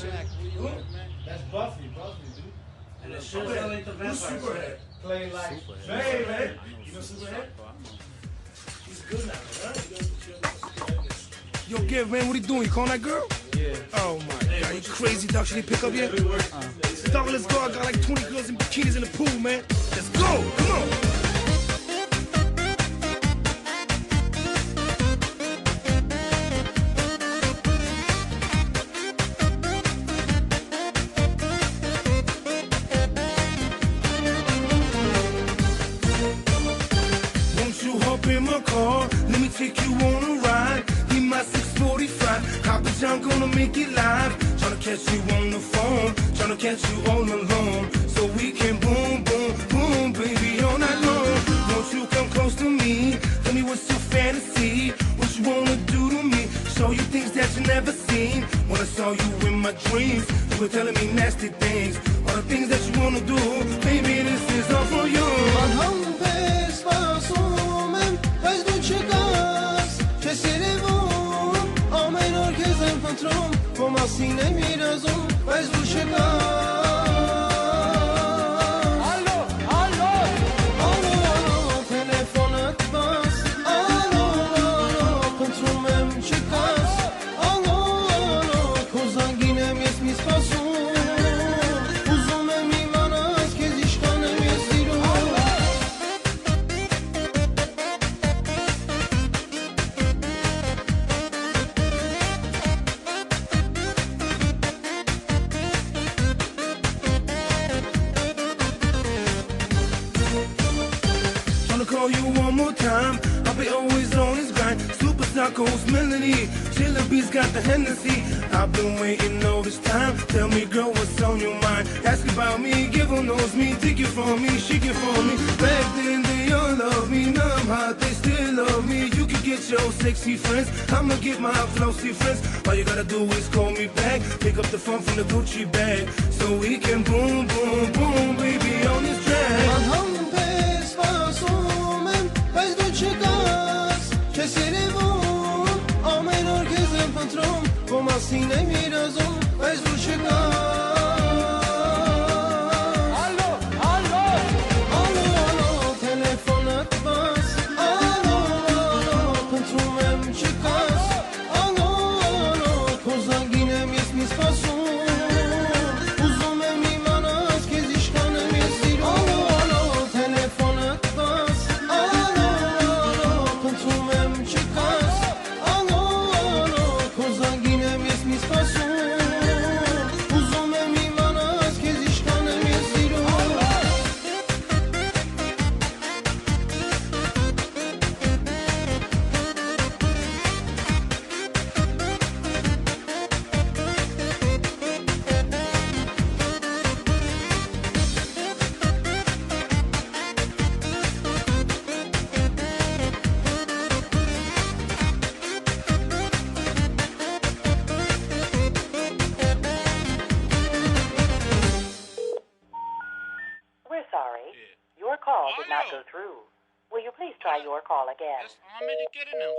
That's Buffy, dude. And it shows how like the vampire. Playing like baby. You know Superhead? He's good now, right? Yo, Give, man, what are you doing? You calling that girl? Yeah. Oh my God, you crazy, dog? She didn't pick up yet? Dog, let's go. I got like 20 girls in bikinis in the pool, man. Let's go. Come on. In my car, let me take you on a ride. Be my 645, Papa John gonna make it live. Tryna catch you on the phone, tryna catch you all alone, so we can boom, boom, boom, baby, all night long. Won't you come close to me? Tell me what's your fantasy, what you wanna do to me? Show you things that you never seen. When I saw you in my dreams, you were telling me nasty things, all the things that you wanna do. Baby, this is all for you. با ماسی نمیرزم وز رو شکار الو الو الو تلفنت بس الو الو کنترومم شکست الو الو کوزنگینم یس میسپاسون بوزومم میمان از که زیشکانم یس دیرو Call you one more time, I'll be always on his grind. Super Psycho's melody, Chiller Beats got the Hennessy. I've been waiting all this time. Tell me, girl, what's on your mind? Ask about me, give her knows me, take it from me, shake it for me. Back then they all love me, now I'm hot, they still love me. You can get your sexy friends, I'ma get my flossy friends. All you gotta do is call me back, pick up the phone from the Gucci bag, so we can boom, boom, boom, baby, on this track. با ماسی نمیرزم وز رو شکار الو الو الو الو تلفنت بس الو الو کنترومم شکست الو الو کوزنگینم یس میسپاسون بوزومم میمان از که زیشکانم یس دیرو الو الو تلفنت بس الو الو کنترومم شکست الو الو کوزنگینم یس میسپاسون بوزومم میمان از که زیشکانم یس دیرو We're sorry. Your call did not go through. Will you please try your call again? Amerika'nın